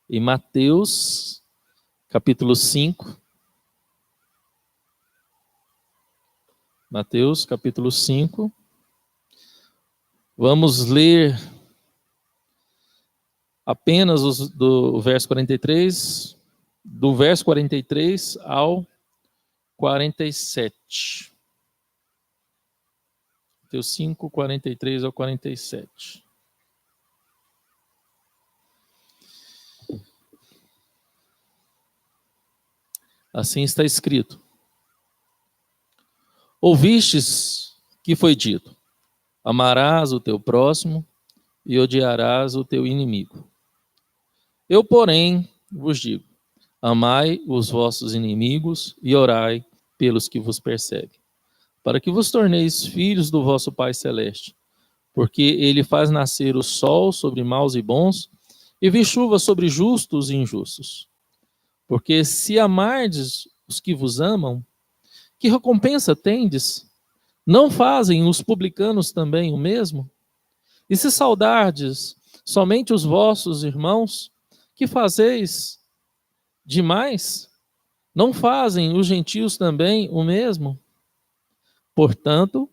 em Mateus, capítulo 5. Mateus, capítulo 5. Vamos ler apenas do verso 43, do verso 43 ao 47. Mateus 5, 43 ao 47. Assim está escrito: Ouvistes que foi dito: amarás o teu próximo e odiarás o teu inimigo. Eu, porém, vos digo: amai os vossos inimigos e orai pelos que vos perseguem, para que vos torneis filhos do vosso Pai Celeste, porque ele faz nascer o sol sobre maus e bons, e vi chuva sobre justos e injustos. Porque se amardes os que vos amam, que recompensa tendes? Não fazem os publicanos também o mesmo? E se saudardes somente os vossos irmãos, que fazeis demais? Não fazem os gentios também o mesmo? Portanto,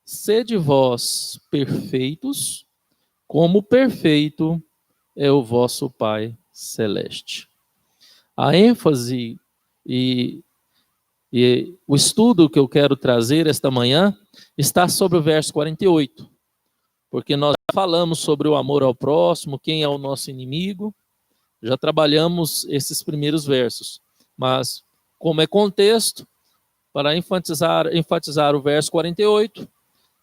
sede vós perfeitos, como perfeito é o vosso Pai Celeste. A ênfase e o estudo que eu quero trazer esta manhã está sobre o verso 48, porque nós já falamos sobre o amor ao próximo, quem é o nosso inimigo, já trabalhamos esses primeiros versos, mas como é contexto, para enfatizar o verso 48,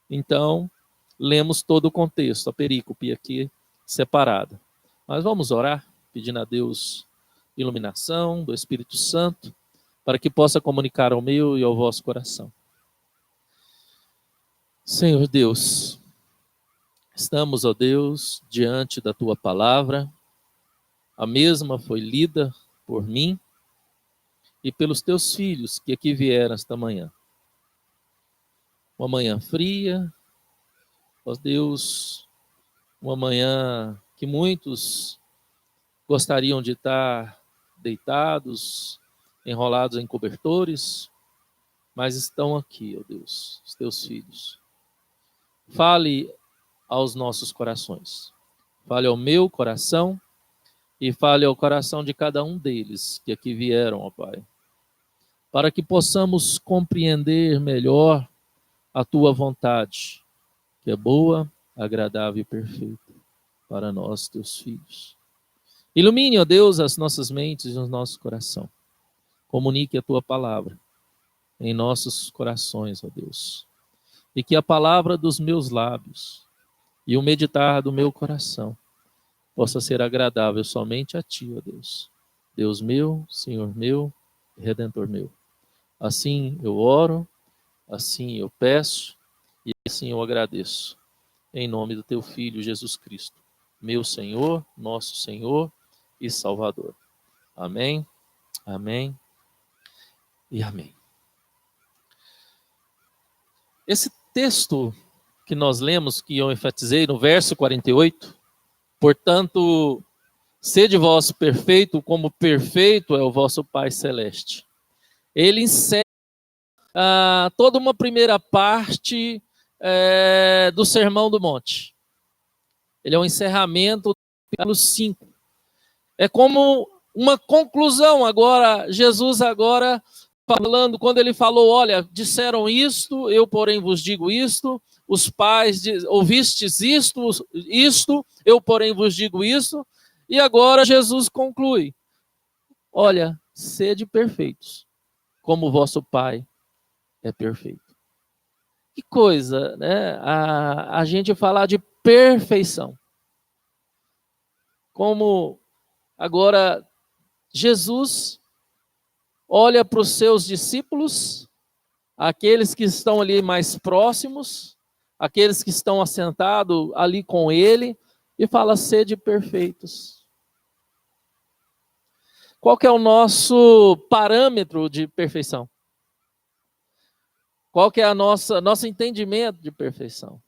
então lemos todo o contexto, a perícope aqui separada. Mas vamos orar, pedindo a Deus iluminação do Espírito Santo, para que possa comunicar ao meu e ao vosso coração. Senhor Deus, estamos, ó Deus, diante da Tua palavra. A mesma foi lida por mim e pelos Teus filhos que aqui vieram esta manhã. Uma manhã fria, ó Deus, uma manhã que muitos gostariam de estar deitados, enrolados em cobertores, mas estão aqui, ó Deus, os Teus filhos. Fale aos nossos corações. Fale ao meu coração e fale ao coração de cada um deles que aqui vieram, ó Pai, para que possamos compreender melhor a Tua vontade, que é boa, agradável e perfeita para nós, Teus filhos. Ilumine, ó Deus, as nossas mentes e o nosso coração. Comunique a Tua palavra em nossos corações, ó Deus. E que a palavra dos meus lábios e o meditar do meu coração possa ser agradável somente a Ti, ó Deus. Deus meu, Senhor meu, Redentor meu. Assim eu oro, assim eu peço e assim eu agradeço. Em nome do Teu Filho, Jesus Cristo, meu Senhor, nosso Senhor e Salvador. Amém, amém e amém. Esse texto que nós lemos, que eu enfatizei no verso 48, portanto, sede vós perfeito, como perfeito é o vosso Pai Celeste. Ele encerra toda uma primeira parte do Sermão do Monte. Ele é um encerramento do capítulo 5. É como uma conclusão agora, Jesus agora falando, quando ele falou, olha, disseram isto, eu porém vos digo isto, os pais ouvistes isto, eu porém vos digo isto, e agora Jesus conclui, olha, sede perfeitos, como o vosso Pai é perfeito. Que coisa, né? A gente falar de perfeição. Como agora Jesus olha para os seus discípulos, aqueles que estão ali mais próximos, aqueles que estão assentados ali com ele, e fala, sede perfeitos. Qual que é o nosso parâmetro de perfeição? Qual que é nosso entendimento de perfeição?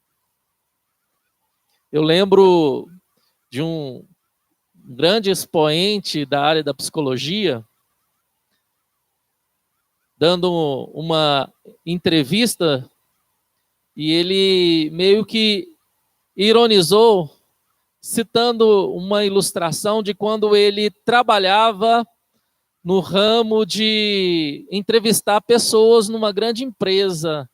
Eu lembro de um grande expoente da área da psicologia, dando uma entrevista, e ele meio que ironizou, citando uma ilustração de quando ele trabalhava no ramo de entrevistar pessoas numa grande empresa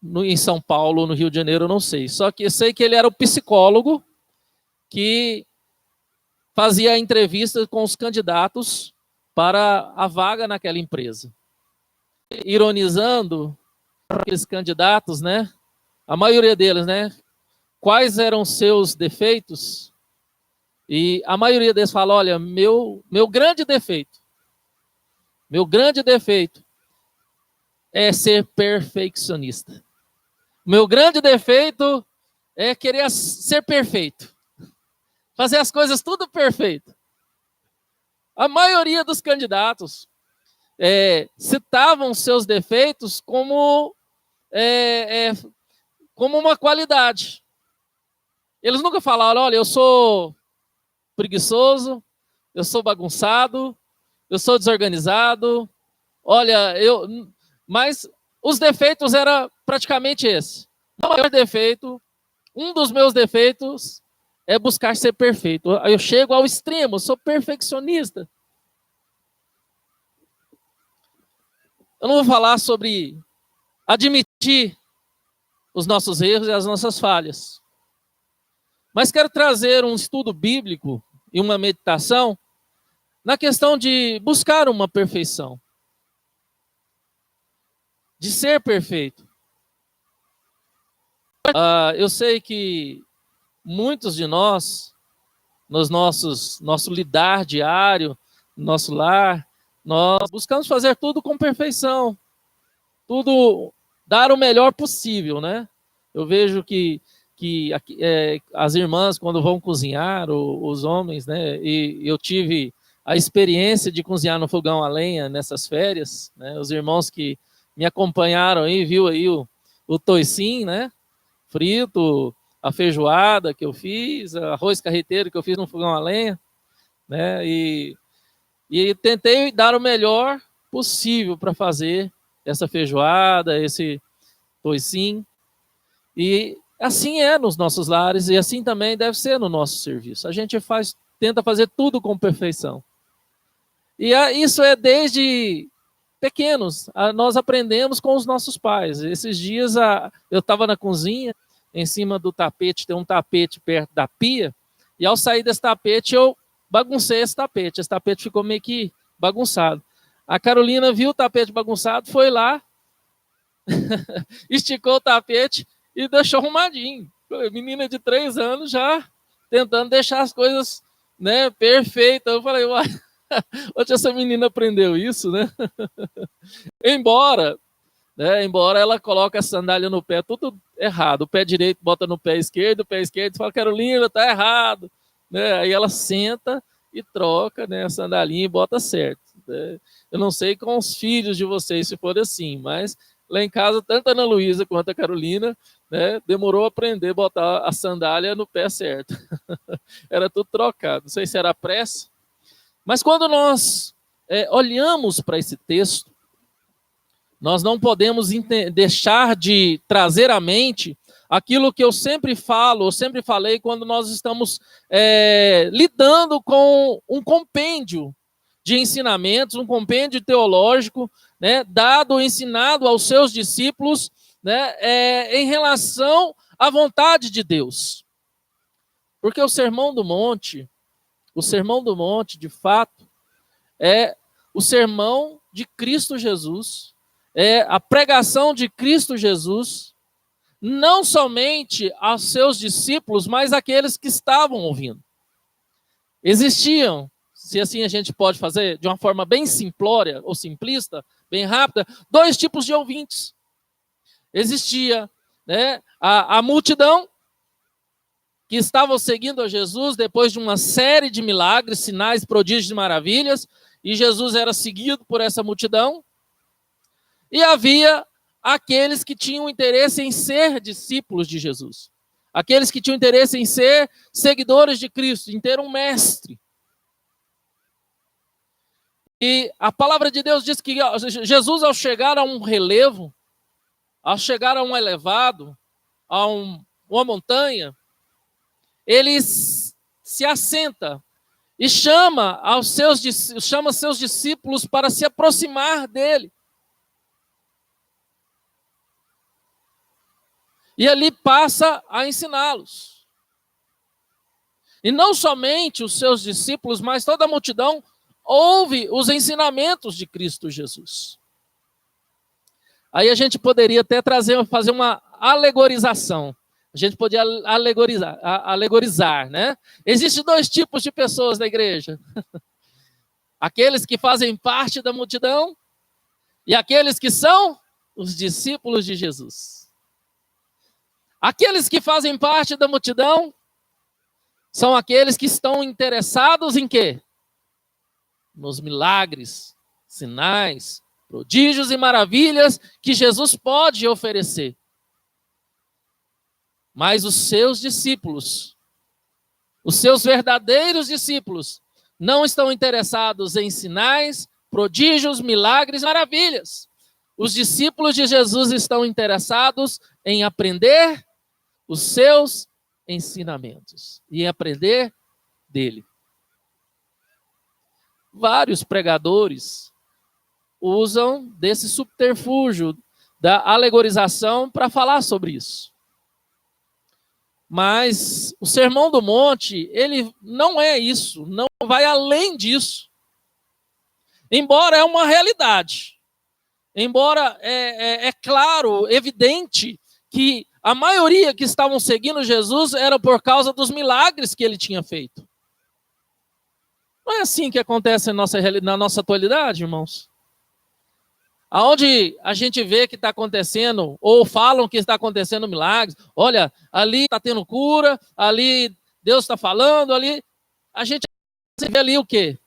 em São Paulo, no Rio de Janeiro, eu não sei. Só que eu sei que ele era o psicólogo que fazia a entrevista com os candidatos para a vaga naquela empresa. Ironizando aqueles candidatos, né? A maioria deles, né? Quais eram seus defeitos? E a maioria deles fala, olha, meu grande defeito é ser perfeccionista. Meu grande defeito é querer ser perfeito. Fazer as coisas tudo perfeito. A maioria dos candidatos citavam seus defeitos como uma qualidade. Eles nunca falaram, olha, eu sou preguiçoso, eu sou bagunçado, eu sou desorganizado, olha, mas os defeitos eram praticamente esse. O maior defeito, um dos meus defeitos é buscar ser perfeito. Eu chego ao extremo, sou perfeccionista. Eu não vou falar sobre admitir os nossos erros e as nossas falhas. Mas quero trazer um estudo bíblico e uma meditação na questão de buscar uma perfeição. De ser perfeito. Eu sei que muitos de nós, nosso lidar diário, nosso lar, nós buscamos fazer tudo com perfeição. Tudo dar o melhor possível, né? Eu vejo que as irmãs, quando vão cozinhar, os homens, né? E eu tive a experiência de cozinhar no fogão a lenha nessas férias, né? Os irmãos que me acompanharam aí, viu aí o toicinho, né? Frito, a feijoada que eu fiz, arroz carreteiro que eu fiz no fogão a lenha, né? E tentei dar o melhor possível para fazer essa feijoada, esse toicinho. E assim é nos nossos lares e assim também deve ser no nosso serviço. A gente tenta fazer tudo com perfeição. E isso é desde pequenos. Nós aprendemos com os nossos pais. Esses dias eu estava na cozinha, em cima do tapete, tem um tapete perto da pia, e ao sair desse tapete eu baguncei esse tapete. Esse tapete ficou meio que bagunçado. A Carolina viu o tapete bagunçado, foi lá, esticou o tapete e deixou arrumadinho. Menina de 3 anos já tentando deixar as coisas, né, perfeitas. Eu falei, uai, onde essa menina aprendeu isso, né? Embora ela coloque a sandália no pé tudo errado. O pé direito bota no pé esquerdo fala, Carolina, tá errado. Né? Aí ela senta e troca, né, a sandalinha e bota certo. Né? Eu não sei com os filhos de vocês se for assim, mas lá em casa, tanto a Ana Luísa quanto a Carolina, né, demorou a aprender a botar a sandália no pé certo. Era tudo trocado. Não sei se era pressa. Mas quando nós olhamos para esse texto, nós não podemos deixar de trazer à mente aquilo que eu sempre falo, eu sempre falei quando nós estamos lidando com um compêndio de ensinamentos, um compêndio teológico, né, ensinado aos seus discípulos, né, em relação à vontade de Deus. Porque o Sermão do Monte, de fato, é o sermão de Cristo Jesus, é a pregação de Cristo Jesus, não somente aos seus discípulos, mas àqueles que estavam ouvindo. Existiam, se assim a gente pode fazer, de uma forma bem simplória ou simplista, bem rápida, 2 tipos de ouvintes. Existia, né, a multidão que estavam seguindo a Jesus depois de uma série de milagres, sinais, prodígios e maravilhas, e Jesus era seguido por essa multidão. E havia aqueles que tinham interesse em ser discípulos de Jesus. Aqueles que tinham interesse em ser seguidores de Cristo, em ter um mestre. E a palavra de Deus diz que Jesus, ao chegar a um relevo, ao chegar a um elevado, a uma montanha, ele se assenta e chama seus discípulos para se aproximar dele. E ali passa a ensiná-los. E não somente os seus discípulos, mas toda a multidão ouve os ensinamentos de Cristo Jesus. Aí a gente poderia até fazer uma alegorização. A gente podia alegorizar, né? Existem dois tipos de pessoas na igreja. Aqueles que fazem parte da multidão e aqueles que são os discípulos de Jesus. Aqueles que fazem parte da multidão são aqueles que estão interessados em quê? Nos milagres, sinais, prodígios e maravilhas que Jesus pode oferecer. Mas os seus discípulos, os seus verdadeiros discípulos, não estão interessados em sinais, prodígios, milagres e maravilhas. Os discípulos de Jesus estão interessados em aprender os seus ensinamentos e aprender dele. Vários pregadores usam desse subterfúgio da alegorização para falar sobre isso. Mas o Sermão do Monte, ele não é isso, não vai além disso. Embora é uma realidade, embora é claro, evidente, que a maioria que estavam seguindo Jesus era por causa dos milagres que ele tinha feito. Não é assim que acontece na nossa atualidade, irmãos? Aonde a gente vê que está acontecendo, ou falam que está acontecendo milagres, olha, ali está tendo cura, ali Deus está falando, ali, a gente vê ali o quê?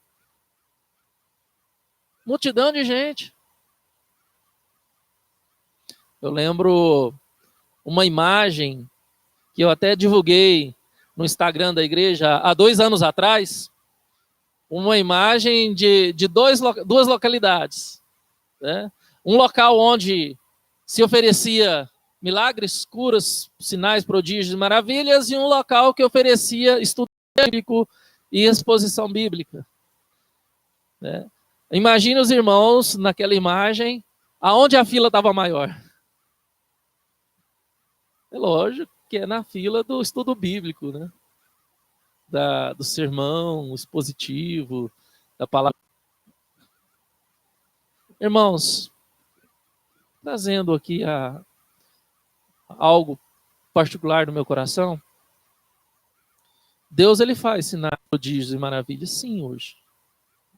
Multidão de gente. Eu lembro uma imagem que eu até divulguei no Instagram da igreja há 2 anos atrás, uma imagem de duas localidades, né? Um local onde se oferecia milagres, curas, sinais, prodígios e maravilhas, e um local que oferecia estudo bíblico e exposição bíblica, né? Imagine os irmãos naquela imagem, aonde a fila estava maior. É lógico que é na fila do estudo bíblico, né? Do sermão expositivo, da palavra. Irmãos, trazendo aqui algo particular no meu coração, Deus ele faz sinais, prodígios e maravilhas, sim, hoje.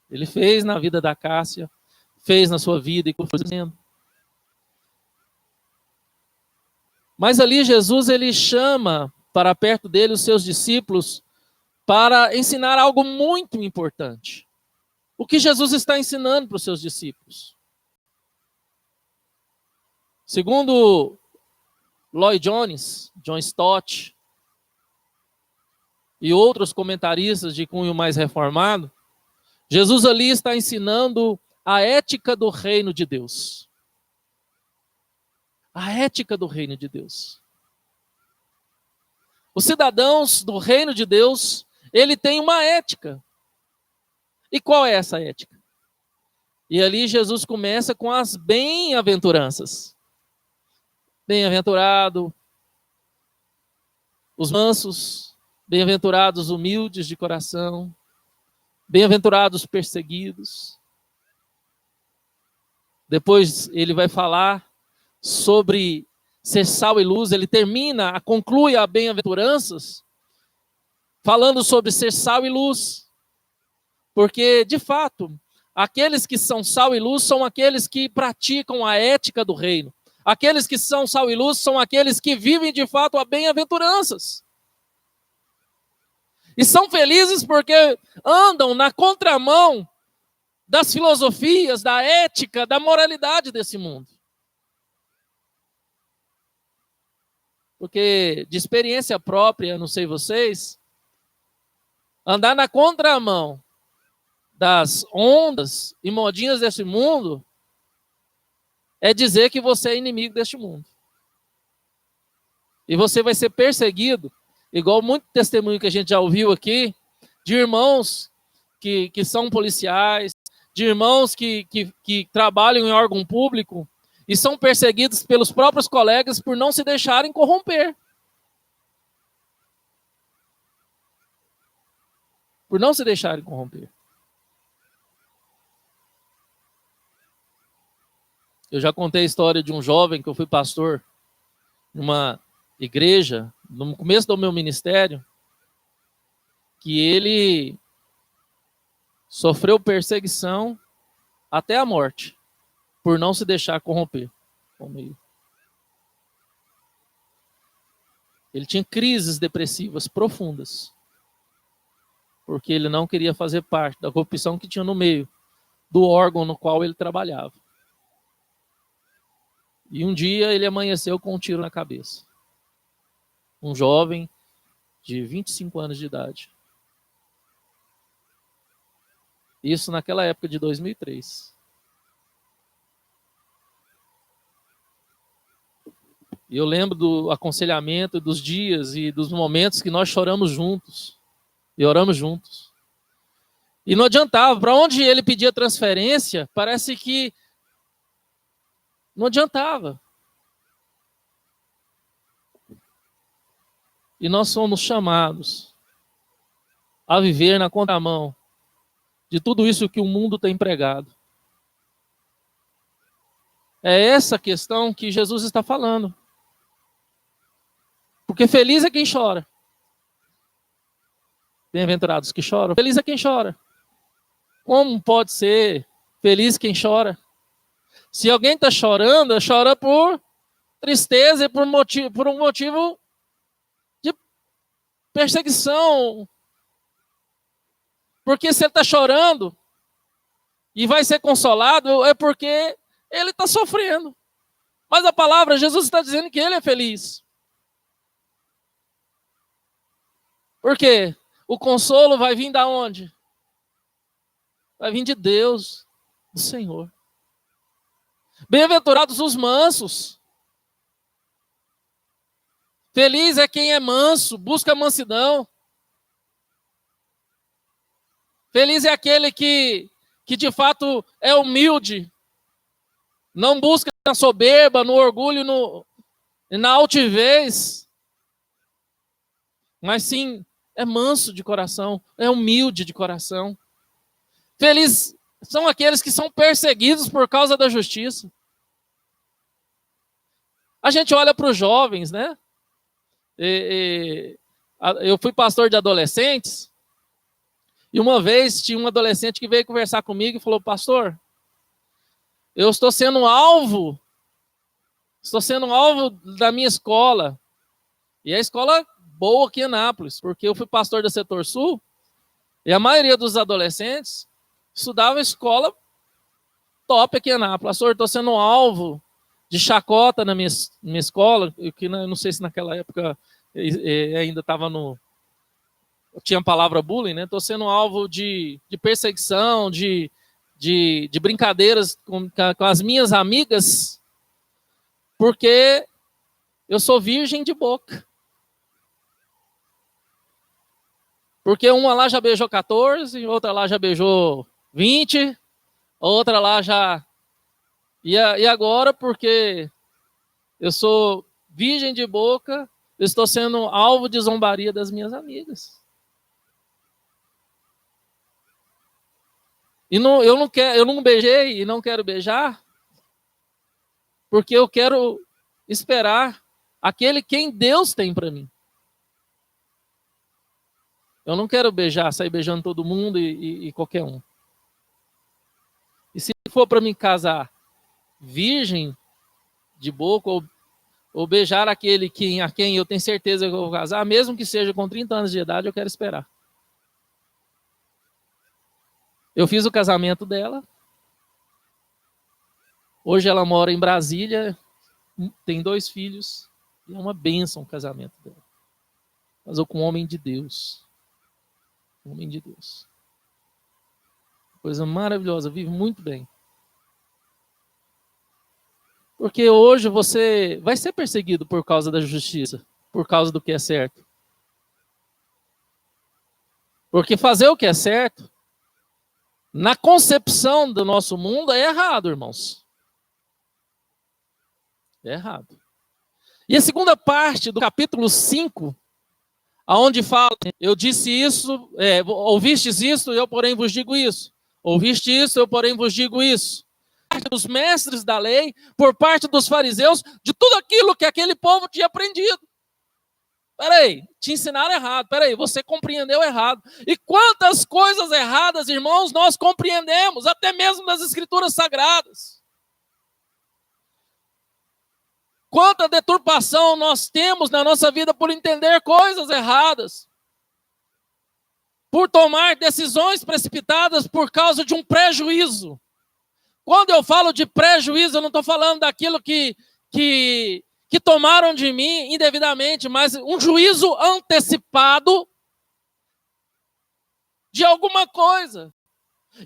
Ele fez na vida da Cássia, fez na sua vida e foi fazendo. Mas ali Jesus ele chama para perto dele os seus discípulos para ensinar algo muito importante. O que Jesus está ensinando para os seus discípulos? Segundo Lloyd Jones, John Stott e outros comentaristas de cunho mais reformado, Jesus ali está ensinando a ética do reino de Deus. A ética do reino de Deus. Os cidadãos do reino de Deus, ele tem uma ética. E qual é essa ética? E ali Jesus começa com as bem-aventuranças. Bem-aventurado os mansos, bem-aventurados os humildes de coração, bem-aventurados os perseguidos. Depois ele vai falar sobre ser sal e luz, ele conclui a bem-aventuranças, falando sobre ser sal e luz. Porque, de fato, aqueles que são sal e luz são aqueles que praticam a ética do reino. Aqueles que são sal e luz são aqueles que vivem, de fato, a bem-aventuranças. E são felizes porque andam na contramão das filosofias, da ética, da moralidade desse mundo. Porque de experiência própria, não sei vocês, andar na contramão das ondas e modinhas desse mundo é dizer que você é inimigo deste mundo. E você vai ser perseguido, igual muito testemunho que a gente já ouviu aqui, de irmãos que são policiais, de irmãos que trabalham em órgão público e são perseguidos pelos próprios colegas por não se deixarem corromper. Por não se deixarem corromper. Eu já contei a história de um jovem que eu fui pastor numa igreja, no começo do meu ministério, que ele sofreu perseguição até a morte, por não se deixar corromper. Ele tinha crises depressivas profundas, porque ele não queria fazer parte da corrupção que tinha no meio do órgão no qual ele trabalhava. E um dia ele amanheceu com um tiro na cabeça. Um jovem de 25 anos de idade. Isso naquela época de 2003. E eu lembro do aconselhamento, dos dias e dos momentos que nós choramos juntos. E oramos juntos. E não adiantava. Para onde ele pedia transferência, parece que não adiantava. E nós somos chamados a viver na contramão de tudo isso que o mundo tem pregado. É essa questão que Jesus está falando. Porque feliz é quem chora. Bem-aventurados que choram. Feliz é quem chora. Como pode ser feliz quem chora? Se alguém está chorando, chora por tristeza e por um motivo de perseguição. Porque se ele está chorando e vai ser consolado, é porque ele está sofrendo. Mas a palavra, Jesus está dizendo que ele é feliz. Por quê? O consolo vai vir da onde? Vai vir de Deus, do Senhor. Bem-aventurados os mansos. Feliz é quem é manso, busca mansidão. Feliz é aquele que de fato é humilde. Não busca na soberba, no orgulho, na altivez. Mas sim, é manso de coração, é humilde de coração. Felizes são aqueles que são perseguidos por causa da justiça. A gente olha para os jovens, né? Eu fui pastor de adolescentes, e uma vez tinha um adolescente que veio conversar comigo e falou: pastor, eu estou sendo alvo da minha escola. E a escola boa aqui em Anápolis, porque eu fui pastor do setor sul, e a maioria dos adolescentes estudava escola top aqui em Anápolis. Pastor, estou sendo alvo de chacota na minha escola, que eu não sei se naquela época ainda estava tinha a palavra bullying, né? Estou sendo alvo de perseguição, de brincadeiras com as minhas amigas, porque eu sou virgem de boca. Porque uma lá já beijou 14, outra lá já beijou 20, outra lá já... E agora, porque eu sou virgem de boca, eu estou sendo alvo de zombaria das minhas amigas. E eu não beijei e não quero beijar, porque eu quero esperar aquele quem Deus tem para mim. Eu não quero beijar, sair beijando todo mundo e qualquer um. E se for para me casar virgem de boca, ou beijar aquele a quem eu tenho certeza que eu vou casar, mesmo que seja com 30 anos de idade, eu quero esperar. Eu fiz o casamento dela. Hoje ela mora em Brasília, tem 2 filhos. E é uma bênção o casamento dela. Casou com um homem de Deus. Um homem de Deus. Coisa maravilhosa, vive muito bem. Porque hoje você vai ser perseguido por causa da justiça, por causa do que é certo. Porque fazer o que é certo, na concepção do nosso mundo, é errado, irmãos. É errado. E a segunda parte do capítulo 5, aonde fala, eu disse isso, ouvistes isso, eu porém vos digo isso. Ouviste isso, eu porém vos digo isso. Por parte dos mestres da lei, por parte dos fariseus, de tudo aquilo que aquele povo tinha aprendido. Peraí, te ensinaram errado. Peraí, você compreendeu errado. E quantas coisas erradas, irmãos, nós compreendemos, até mesmo nas Escrituras Sagradas. Quanta deturpação nós temos na nossa vida por entender coisas erradas. Por tomar decisões precipitadas por causa de um prejuízo. Quando eu falo de prejuízo, eu não estou falando daquilo que tomaram de mim indevidamente, mas um juízo antecipado de alguma coisa.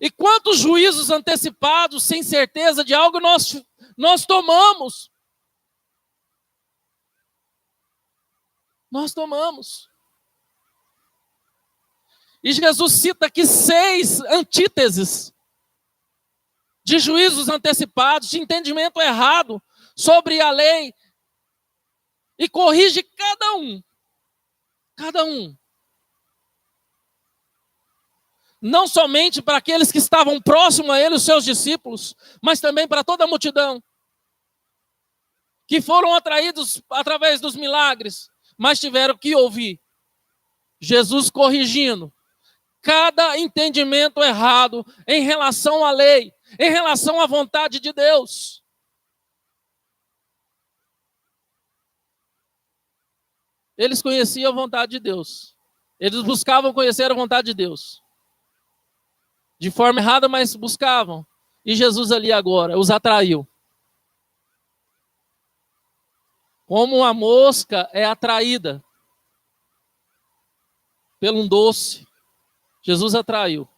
E quantos juízos antecipados, sem certeza de algo, nós tomamos? Nós tomamos. E Jesus cita aqui 6 antíteses de juízos antecipados, de entendimento errado sobre a lei, e corrige cada um. Cada um. Não somente para aqueles que estavam próximos a ele, os seus discípulos, mas também para toda a multidão, que foram atraídos através dos milagres, mas tiveram que ouvir Jesus corrigindo cada entendimento errado em relação à lei, em relação à vontade de Deus. Eles conheciam a vontade de Deus. Eles buscavam conhecer a vontade de Deus. De forma errada, mas buscavam. E Jesus ali agora os atraiu. Como uma mosca é atraída pelo um doce, Jesus atraiu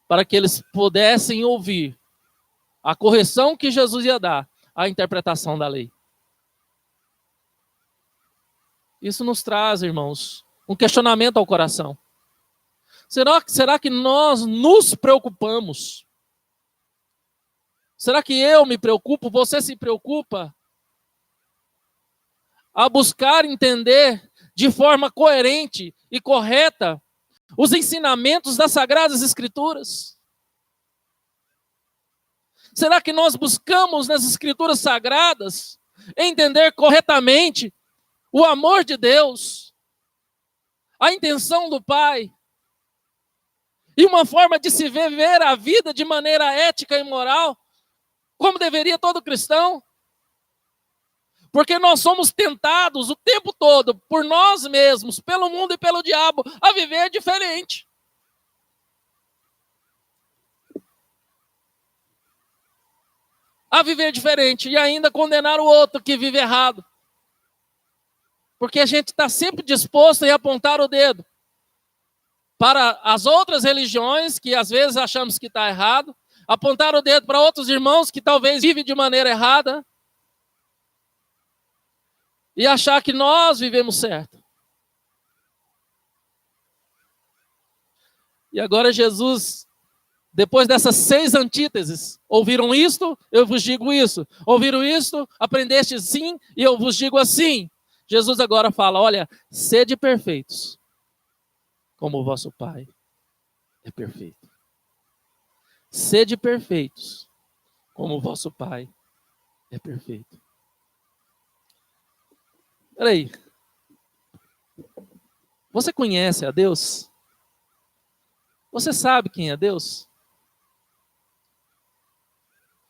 para que eles pudessem ouvir a correção que Jesus ia dar à interpretação da lei. Isso nos traz, irmãos, um questionamento ao coração. Será que nós nos preocupamos? Será que eu me preocupo? Você se preocupa? A buscar entender de forma coerente e correta os ensinamentos das Sagradas Escrituras? Será que nós buscamos nas Escrituras Sagradas entender corretamente o amor de Deus, a intenção do Pai, e uma forma de se viver a vida de maneira ética e moral, como deveria todo cristão? Porque nós somos tentados o tempo todo, por nós mesmos, pelo mundo e pelo diabo, a viver diferente. A viver diferente e ainda condenar o outro que vive errado. Porque a gente está sempre disposto a apontar o dedo para as outras religiões, que às vezes achamos que está errado, apontar o dedo para outros irmãos que talvez vivem de maneira errada, e achar que nós vivemos certo. E agora Jesus, depois dessas 6 antíteses, ouviram isto, eu vos digo isso. Ouviram isto, aprendeste sim, e eu vos digo assim. Jesus agora fala, olha, sede perfeitos, como o vosso Pai é perfeito. Sede perfeitos, como o vosso Pai é perfeito. Peraí. Você conhece a Deus? Você sabe quem é Deus?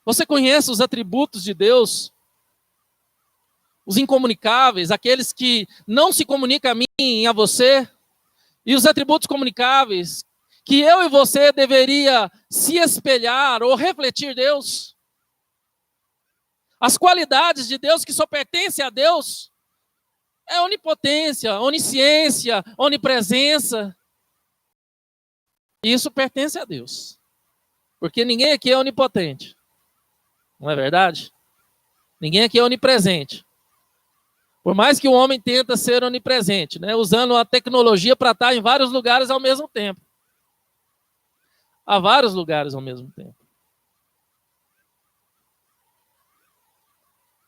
Você conhece os atributos de Deus? Os incomunicáveis, aqueles que não se comunicam a mim e a você? E os atributos comunicáveis, que eu e você deveria se espelhar ou refletir Deus? As qualidades de Deus que só pertencem a Deus? É onipotência, onisciência, onipresença. Isso pertence a Deus. Porque ninguém aqui é onipotente. Não é verdade? Ninguém aqui é onipresente. Por mais que o homem tenta ser onipresente, né, usando a tecnologia para estar em vários lugares ao mesmo tempo. Há vários lugares ao mesmo tempo.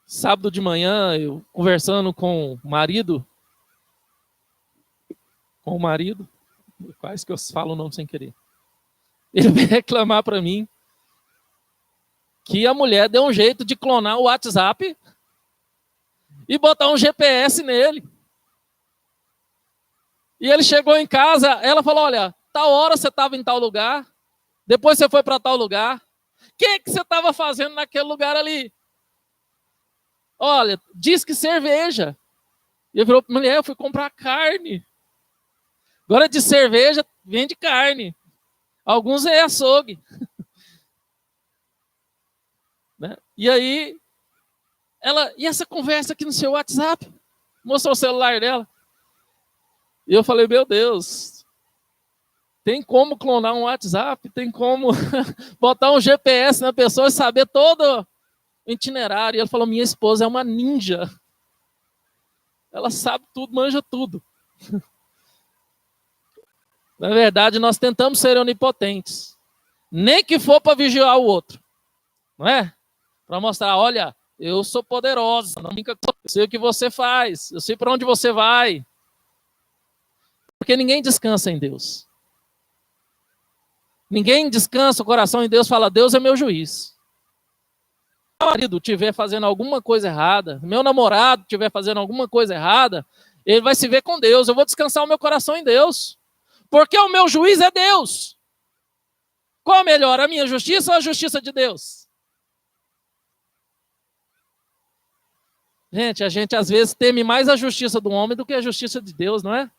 Sábado de manhã, eu conversando com o marido, quase que eu falo o nome sem querer. Ele veio reclamar para mim que a mulher deu um jeito de clonar o WhatsApp e botar um GPS nele. E ele chegou em casa, ela falou, olha, tal hora você estava em tal lugar, depois você foi para tal lugar. O que você estava fazendo naquele lugar ali? Olha, diz que cerveja. E ele falou, mulher, eu fui comprar carne. Agora de cerveja, vende carne. Alguns é açougue. Né? E aí, e essa conversa aqui no seu WhatsApp? Mostrou o celular dela. E eu falei, meu Deus, tem como clonar um WhatsApp? Tem como botar um GPS na pessoa e saber todo o itinerário? E ela falou, minha esposa é uma ninja. Ela sabe tudo, manja tudo. Na verdade, nós tentamos ser onipotentes. Nem que for para vigiar o outro. Não é? Para mostrar, olha, eu sou poderosa, não brinca com você, eu sei o que você faz, eu sei para onde você vai. Porque ninguém descansa em Deus. Ninguém descansa o coração em Deus, fala, Deus é meu juiz. Se meu marido estiver fazendo alguma coisa errada, meu namorado estiver fazendo alguma coisa errada, ele vai se ver com Deus, eu vou descansar o meu coração em Deus. Porque o meu juiz é Deus. Qual é melhor, a minha justiça ou a justiça de Deus? Gente, a gente às vezes teme mais a justiça do homem do que a justiça de Deus, não é?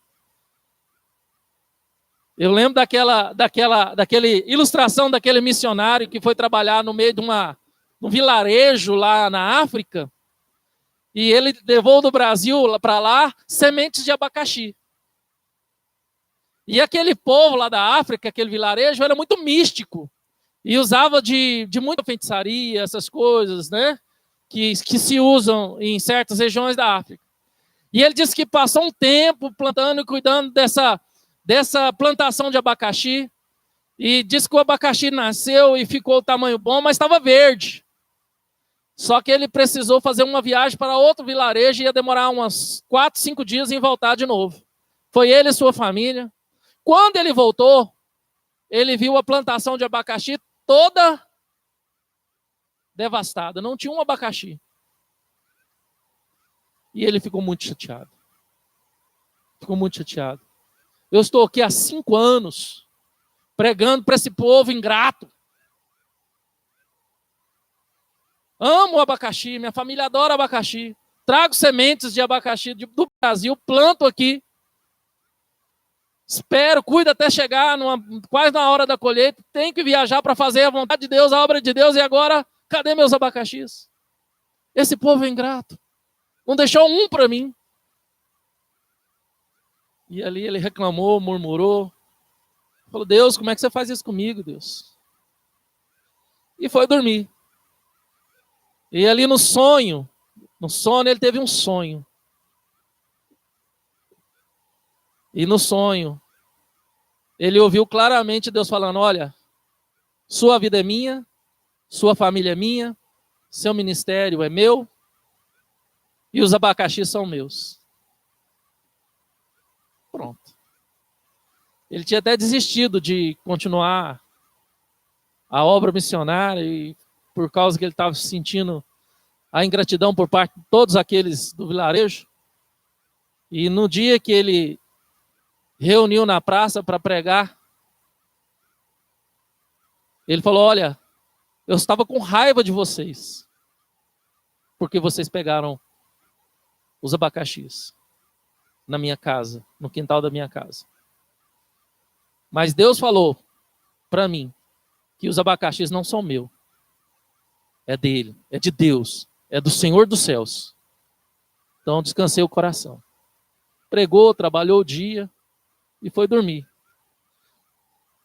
Eu lembro daquele ilustração daquele missionário que foi trabalhar no meio de um vilarejo lá na África, e ele levou do Brasil para lá sementes de abacaxi. E aquele povo lá da África, aquele vilarejo, era muito místico. E usava de muita feitiçaria, essas coisas, né? Que se usam em certas regiões da África. E ele disse que passou um tempo plantando e cuidando dessa plantação de abacaxi. E disse que o abacaxi nasceu e ficou o tamanho bom, mas estava verde. Só que ele precisou fazer uma viagem para outro vilarejo e ia demorar uns 4, 5 dias em voltar de novo. Foi ele e sua família. Quando ele voltou, ele viu a plantação de abacaxi toda devastada. Não tinha um abacaxi. E ele ficou muito chateado. Ficou muito chateado. Eu estou aqui há 5 anos pregando para esse povo ingrato. Amo o abacaxi, minha família adora abacaxi. Trago sementes de abacaxi do Brasil, planto aqui. Espero, cuido até chegar quase na hora da colheita. Tenho que viajar para fazer a vontade de Deus, a obra de Deus. E agora, cadê meus abacaxis? Esse povo é ingrato. Não deixou um para mim. E ali ele reclamou, murmurou. Falou, Deus, como é que você faz isso comigo, Deus? E foi dormir. E ali no sono ele teve um sonho. E no sonho, ele ouviu claramente Deus falando, olha, sua vida é minha, sua família é minha, seu ministério é meu, e os abacaxis são meus. Pronto. Ele tinha até desistido de continuar a obra missionária, e por causa que ele estava sentindo a ingratidão por parte de todos aqueles do vilarejo. E no dia que ele reuniu na praça para pregar, ele falou, olha, eu estava com raiva de vocês, porque vocês pegaram os abacaxis na minha casa, no quintal da minha casa. Mas Deus falou para mim que os abacaxis não são meus, é dele, é de Deus, é do Senhor dos céus. Então descansei o coração. pregou, trabalhou o dia e foi dormir.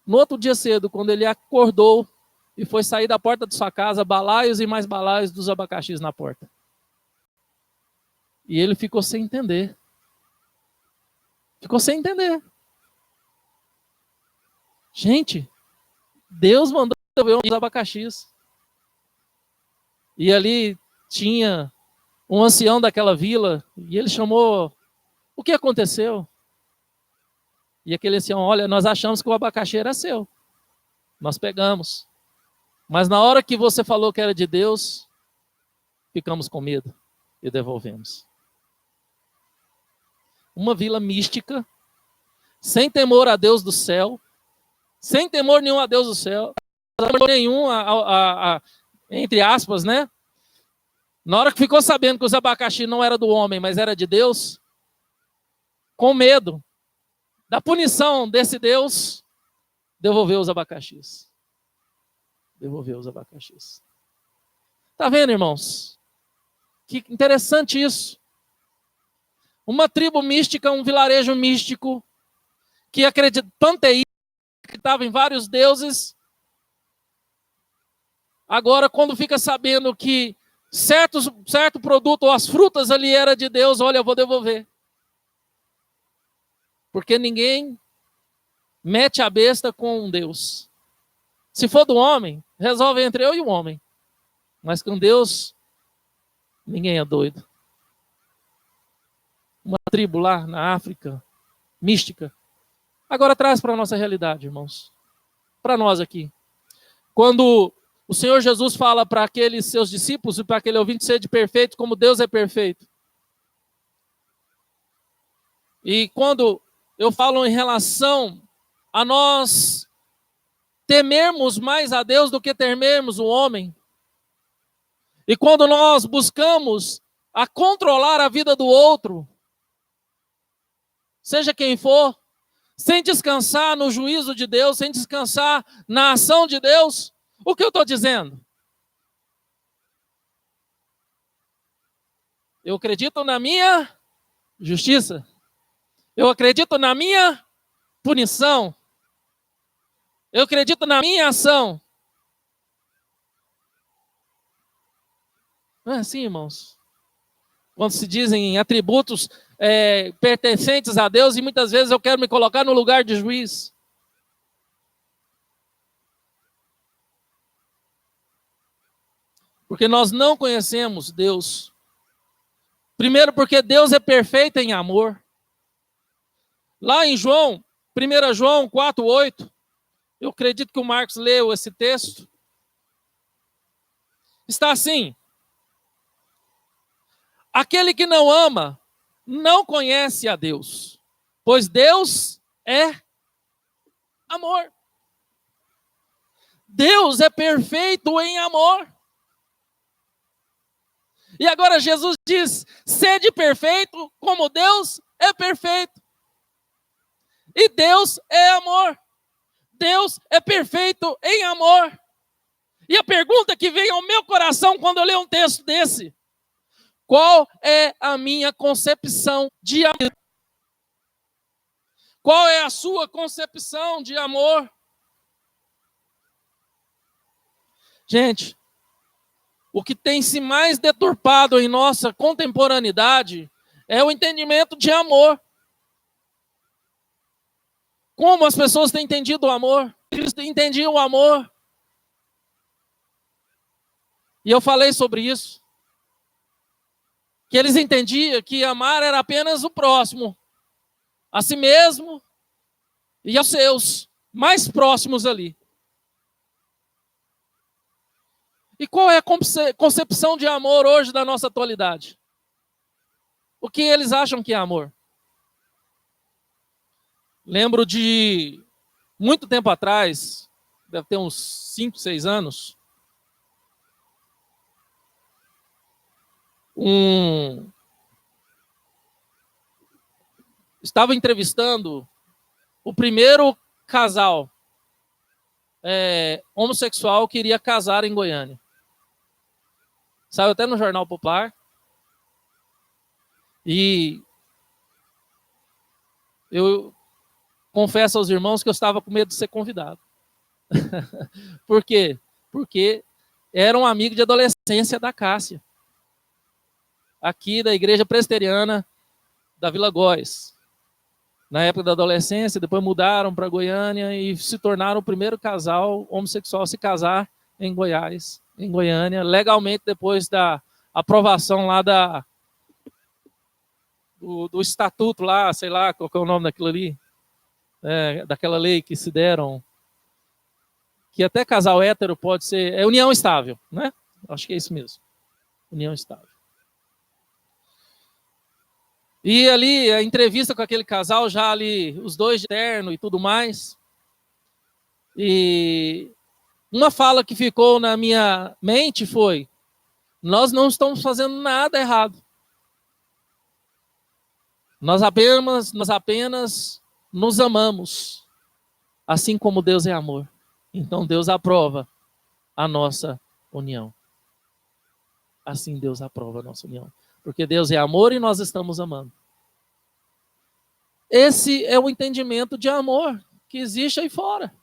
No outro dia cedo, quando ele acordou e foi sair da porta de sua casa, balaios e mais balaios dos abacaxis na porta. E ele ficou sem entender. Ficou sem entender. Gente, Deus mandou eu ver uns abacaxis. E ali tinha um ancião daquela vila, e ele chamou, o que aconteceu? E aquele ancião, olha, nós achamos que o abacaxi era seu. Nós pegamos. Mas na hora que você falou que era de Deus, ficamos com medo e devolvemos. Uma vila mística, sem temor a Deus do céu, sem temor nenhum a Deus do céu, temor nenhum entre aspas, né? Na hora que ficou sabendo que os abacaxi não era do homem, mas era de Deus, com medo da punição desse Deus, devolveu os abacaxis. Devolveu os abacaxis. Tá vendo, irmãos? Que interessante isso. Uma tribo mística, um vilarejo místico, que acredita, panteísta, acreditava em vários deuses. Agora, quando fica sabendo que certo produto ou as frutas ali era de Deus, olha, eu vou devolver. Porque ninguém mete a besta com um Deus. Se for do homem, resolve entre eu e o homem. Mas com Deus, ninguém é doido. Uma tribo lá na África, mística. Agora traz para a nossa realidade, irmãos. Para nós aqui. Quando o Senhor Jesus fala para aqueles seus discípulos e para aquele ouvinte ser de perfeito, como Deus é perfeito. E quando eu falo em relação a nós temermos mais a Deus do que temermos o homem. E quando nós buscamos a controlar a vida do outro, seja quem for, sem descansar no juízo de Deus, sem descansar na ação de Deus, o que eu estou dizendo? Eu acredito na minha justiça. Eu acredito na minha punição. Eu acredito na minha ação. Não é assim, irmãos? Quando se dizem atributos pertencentes a Deus, e muitas vezes eu quero me colocar no lugar de juiz. Porque nós não conhecemos Deus. Primeiro porque Deus é perfeito em amor. Lá em João, 1 João 4:8, eu acredito que o Marcos leu esse texto. Está assim: aquele que não ama, não conhece a Deus, pois Deus é amor. Deus é perfeito em amor. E agora Jesus diz: sede perfeito como Deus é perfeito. E Deus é amor. Deus é perfeito em amor. E a pergunta que vem ao meu coração quando eu leio um texto desse: qual é a minha concepção de amor? Qual é a sua concepção de amor? Gente, o que tem se mais deturpado em nossa contemporaneidade é o entendimento de amor. Como as pessoas têm entendido o amor? Eles entendiam o amor. E eu falei sobre isso. Que eles entendiam que amar era apenas o próximo, a si mesmo e aos seus mais próximos ali. E qual é a concepção de amor hoje da nossa atualidade? O que eles acham que é amor? Lembro de muito tempo atrás, deve ter uns 5, 6 anos, estava entrevistando o primeiro casal homossexual que iria casar em Goiânia. Saiu até no Jornal Popular. E Eu confesso aos irmãos que eu estava com medo de ser convidado. Por quê? Porque era um amigo de adolescência da Cássia, aqui da igreja presbiteriana da Vila Góes. Na época da adolescência, depois mudaram para Goiânia e se tornaram o primeiro casal homossexual a se casar em Goiás, em Goiânia, legalmente depois da aprovação lá do estatuto lá, sei lá qual é o nome daquilo ali, daquela lei que se deram, que até casal hétero pode ser, é união estável, né? Acho que é isso mesmo, união estável. E ali, a entrevista com aquele casal, já ali, os dois de terno e tudo mais. E uma fala que ficou na minha mente foi: nós não estamos fazendo nada errado. Nós apenas nos amamos, assim como Deus é amor. Então Deus aprova a nossa união. Assim Deus aprova a nossa união. Porque Deus é amor e nós estamos amando. Esse é o entendimento de amor que existe aí fora.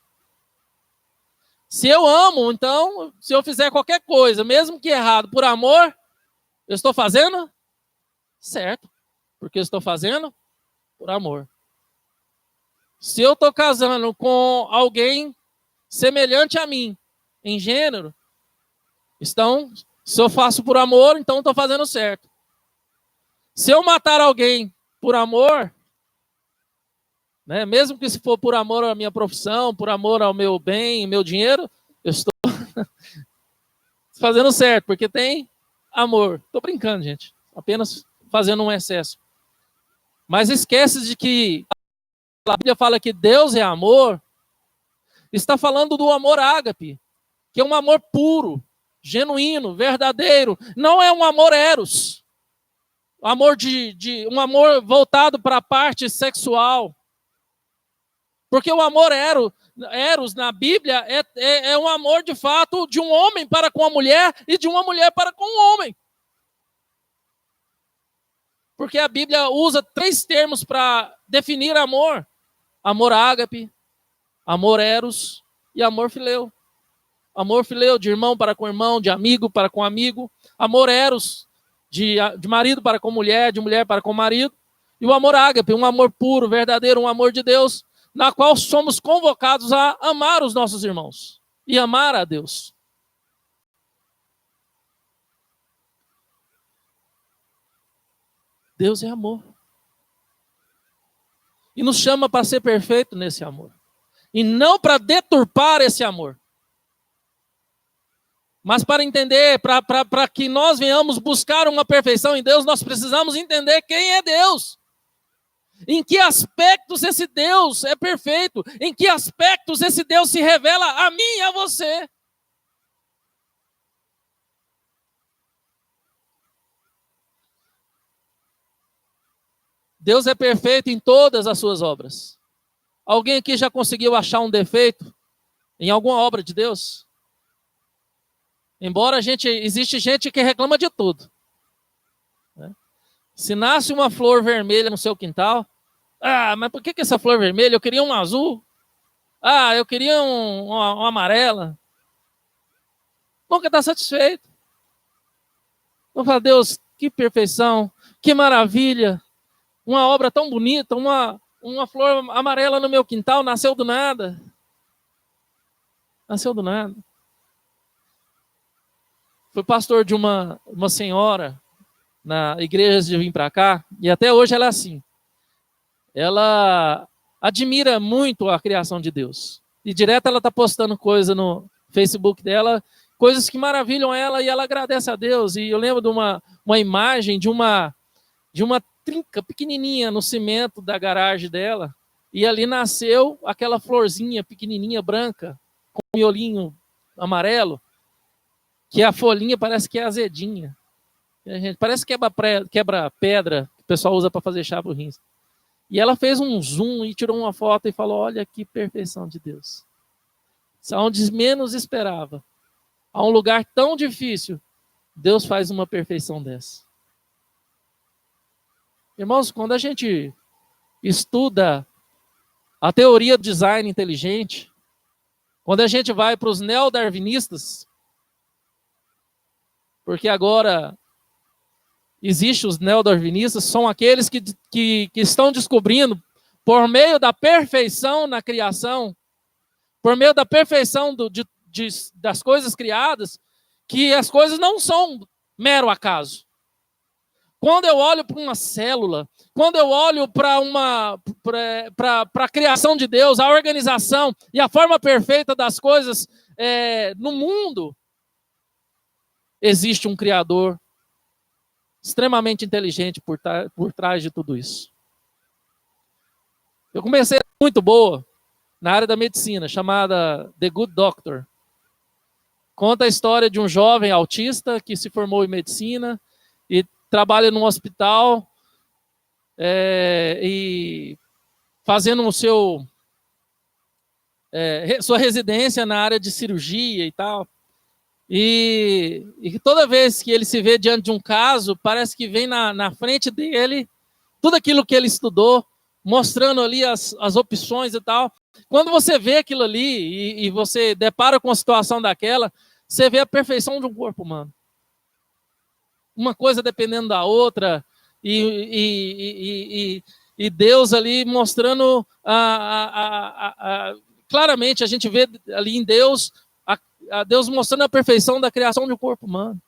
Se eu amo, então, se eu fizer qualquer coisa, mesmo que errado, por amor, eu estou fazendo certo. Porque eu estou fazendo por amor. Se eu estou casando com alguém semelhante a mim, em gênero, então, se eu faço por amor, então estou fazendo certo. Se eu matar alguém por amor, né, mesmo que se for por amor à minha profissão, por amor ao meu bem, meu dinheiro, eu estou fazendo certo, porque tem amor. Estou brincando, gente. Apenas fazendo um excesso. Mas esquece de que a Bíblia fala que Deus é amor, está falando do amor ágape, que é um amor puro, genuíno, verdadeiro. Não é um amor eros, amor um amor voltado para a parte sexual. Porque o amor eros na Bíblia é um amor de fato de um homem para com a mulher e de uma mulher para com o homem. Porque a Bíblia usa 3 termos para definir amor: amor ágape, amor eros e amor fileu. Amor fileu, de irmão para com irmão, de amigo para com amigo. Amor eros, de marido para com mulher, de mulher para com marido. E o amor ágape, um amor puro, verdadeiro, um amor de Deus, na qual somos convocados a amar os nossos irmãos e amar a Deus. Deus é amor. E nos chama para ser perfeito nesse amor. E não para deturpar esse amor. Mas para entender, para que nós venhamos buscar uma perfeição em Deus, nós precisamos entender quem é Deus. Em que aspectos esse Deus é perfeito? Em que aspectos esse Deus se revela a mim e a você? Deus é perfeito em todas as suas obras. Alguém aqui já conseguiu achar um defeito em alguma obra de Deus? Embora existe gente que reclama de tudo. Se nasce uma flor vermelha no seu quintal, mas por que essa flor vermelha? Eu queria um azul. Eu queria uma amarela. Nunca está satisfeito. Vou falar: Deus, que perfeição, que maravilha. Uma obra tão bonita, uma flor amarela no meu quintal, nasceu do nada. Nasceu do nada. Fui pastor de uma senhora na igreja de vir para cá, e até hoje ela é assim. Ela admira muito a criação de Deus. E direto ela está postando coisa no Facebook dela, coisas que maravilham ela, e ela agradece a Deus. E eu lembro de uma imagem de uma trinca pequenininha no cimento da garagem dela, e ali nasceu aquela florzinha pequenininha, branca, com um miolinho amarelo, que a folhinha parece que é azedinha. Parece quebra pedra que o pessoal usa para fazer chá pro rins. E ela fez um zoom e tirou uma foto e falou: olha que perfeição de Deus. Onde menos esperava, a um lugar tão difícil, Deus faz uma perfeição dessa. Irmãos, quando a gente estuda a teoria do design inteligente, quando a gente vai para os neodarwinistas, porque agora existem os neodarwinistas, são aqueles que estão descobrindo, por meio da perfeição na criação, por meio da perfeição das coisas criadas, que as coisas não são mero acaso. Quando eu olho para uma célula, quando eu olho para a criação de Deus, a organização e a forma perfeita das coisas no mundo, existe um Criador extremamente inteligente por trás de tudo isso. Eu comecei muito boa na área da medicina, chamada The Good Doctor. Conta a história de um jovem autista que se formou em medicina e trabalha num hospital e fazendo sua residência na área de cirurgia e tal. E toda vez que ele se vê diante de um caso, parece que vem na frente dele tudo aquilo que ele estudou, mostrando ali as opções e tal. Quando você vê aquilo ali e você depara com uma situação daquela, você vê a perfeição de um corpo humano. Uma coisa dependendo da outra, e Deus ali mostrando claramente, a gente vê ali em Deus, a Deus mostrando a perfeição da criação de um corpo humano.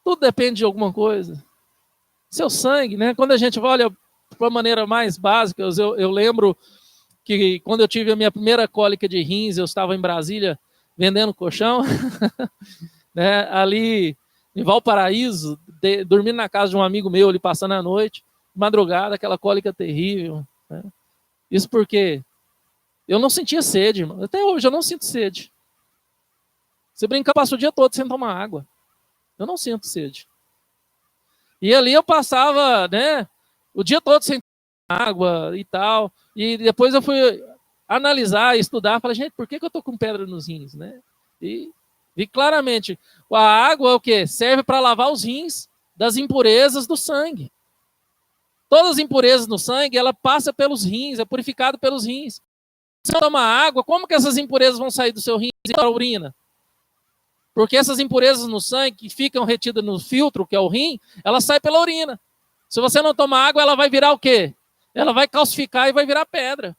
Tudo depende de alguma coisa. Seu sangue, né? Quando a gente olha de uma maneira mais básica, eu lembro que quando eu tive a minha primeira cólica de rins, eu estava em Brasília vendendo colchão, né? Ali em Valparaíso, dormindo na casa de um amigo meu, ali passando a noite, madrugada, aquela cólica terrível. Né? Isso porque eu não sentia sede, irmão. Até hoje eu não sinto sede. Você brinca, passa o dia todo sem tomar água. Eu não sinto sede. E ali eu passava, né, o dia todo sem tomar água e tal. E depois eu fui analisar, estudar, falei, gente, por que eu tô com pedra nos rins, né? E vi claramente, a água é o quê? Serve para lavar os rins das impurezas do sangue. Todas as impurezas no sangue, ela passa pelos rins, é purificado pelos rins. Se você toma água, como que essas impurezas vão sair do seu rins e para a urina? Porque essas impurezas no sangue que ficam retidas no filtro, que é o rim, elas saem pela urina. Se você não tomar água, ela vai virar o quê? Ela vai calcificar e vai virar pedra.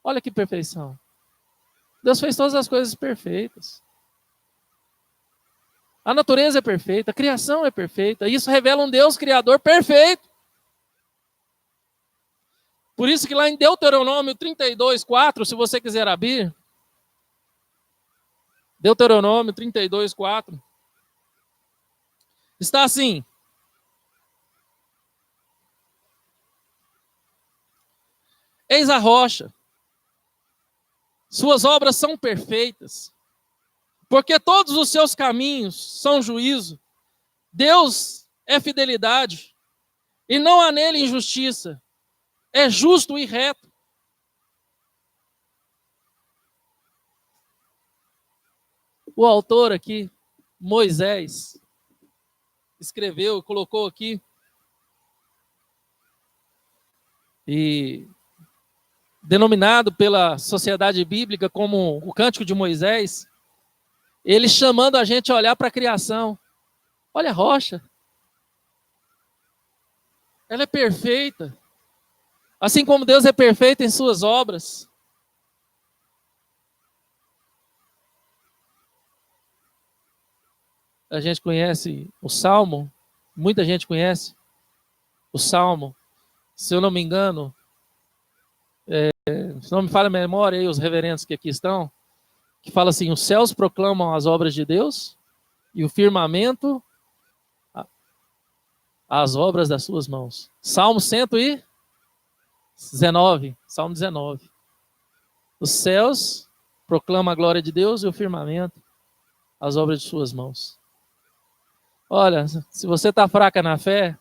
Olha que perfeição. Deus fez todas as coisas perfeitas. A natureza é perfeita, a criação é perfeita. Isso revela um Deus criador perfeito. Por isso que lá em Deuteronômio 32, 4, se você quiser abrir, Deuteronômio 32, 4, está assim: eis a rocha, suas obras são perfeitas, porque todos os seus caminhos são juízo. Deus é fidelidade, e não há nele injustiça. É justo e reto. O autor aqui, Moisés, escreveu, colocou aqui, e denominado pela sociedade bíblica como o Cântico de Moisés, ele chamando a gente a olhar para a criação. Olha a rocha. Ela é perfeita. Assim como Deus é perfeito em suas obras. A gente conhece o Salmo, muita gente conhece o Salmo. Se eu não me engano, se não me falha a memória, aí, os reverendos que aqui estão, que fala assim: os céus proclamam as obras de Deus e o firmamento as obras das suas mãos. Salmo 119, Salmo 19. Os céus proclamam a glória de Deus e o firmamento as obras de suas mãos. Olha, se você está fraca na fé,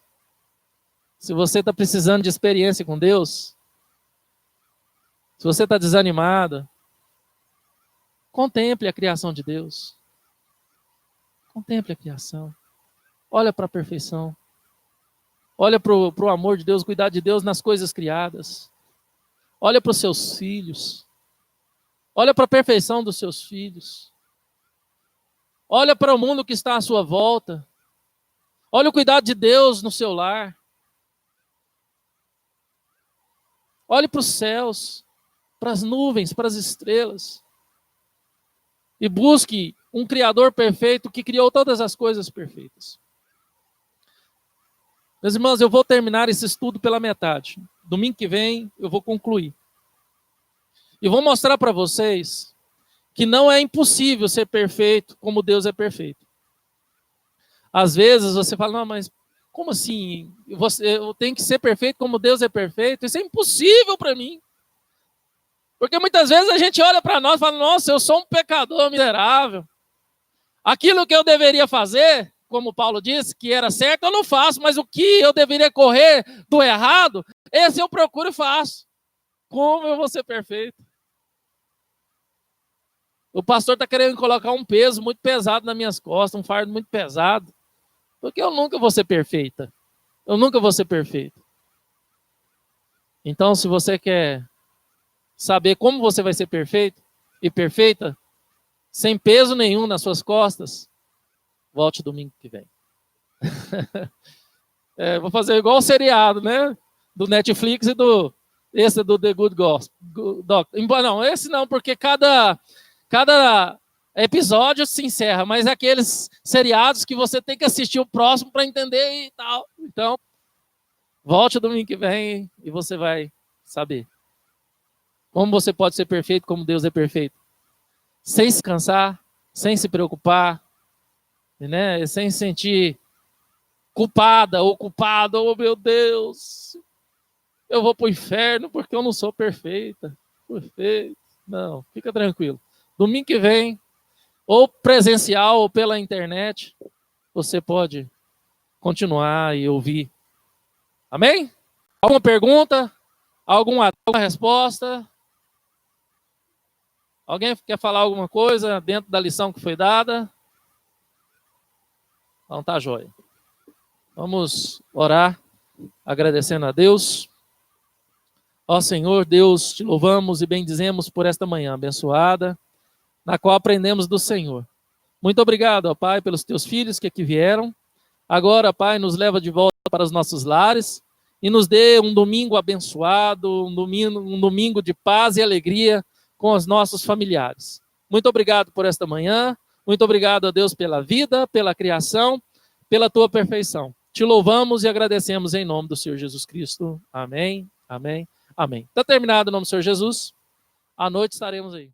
se você está precisando de experiência com Deus, se você está desanimado, contemple a criação de Deus. Contemple a criação. Olha para a perfeição. Olha para o amor de Deus, cuidar de Deus nas coisas criadas. Olha para os seus filhos. Olha para a perfeição dos seus filhos. Olha para o mundo que está à sua volta. Olha o cuidado de Deus no seu lar. Olhe para os céus, para as nuvens, para as estrelas. E busque um Criador perfeito que criou todas as coisas perfeitas. Meus irmãos, eu vou terminar esse estudo pela metade. Domingo que vem eu vou concluir. E vou mostrar para vocês que não é impossível ser perfeito como Deus é perfeito. Às vezes você fala, não, mas como assim? Eu tenho que ser perfeito como Deus é perfeito? Isso é impossível para mim. Porque muitas vezes a gente olha para nós e fala, nossa, eu sou um pecador miserável. Aquilo que eu deveria fazer, como Paulo disse, que era certo, eu não faço, mas o que eu deveria correr do errado, esse eu procuro e faço. Como eu vou ser perfeito? O pastor está querendo colocar um peso muito pesado nas minhas costas, um fardo muito pesado, porque eu nunca vou ser perfeita. Eu nunca vou ser perfeito. Então, se você quer saber como você vai ser perfeito e perfeita, sem peso nenhum nas suas costas, volte domingo que vem. Vou fazer igual o seriado, né? Do Netflix e esse do The Good Doctor. Não, esse não, porque cada episódio se encerra, mas é aqueles seriados que você tem que assistir o próximo para entender e tal. Então, volte domingo que vem e você vai saber como você pode ser perfeito, como Deus é perfeito. Sem se cansar, sem se preocupar, né? Sem se sentir culpada ou culpado. Oh, meu Deus, eu vou para o inferno porque eu não sou perfeita. Perfeito. Não, fica tranquilo. Domingo que vem, ou presencial ou pela internet, você pode continuar e ouvir. Amém? Alguma pergunta? Alguma resposta? Alguém quer falar alguma coisa dentro da lição que foi dada? Então tá joia. Vamos orar, agradecendo a Deus. Ó Senhor, Deus, te louvamos e bendizemos por esta manhã abençoada, na qual aprendemos do Senhor. Muito obrigado, ó Pai, pelos teus filhos que aqui vieram. Agora, Pai, nos leva de volta para os nossos lares e nos dê um domingo abençoado, um domingo de paz e alegria com os nossos familiares. Muito obrigado por esta manhã. Muito obrigado a Deus pela vida, pela criação, pela tua perfeição. Te louvamos e agradecemos em nome do Senhor Jesus Cristo. Amém, amém, amém. Está terminado o nome do Senhor Jesus. À noite estaremos aí.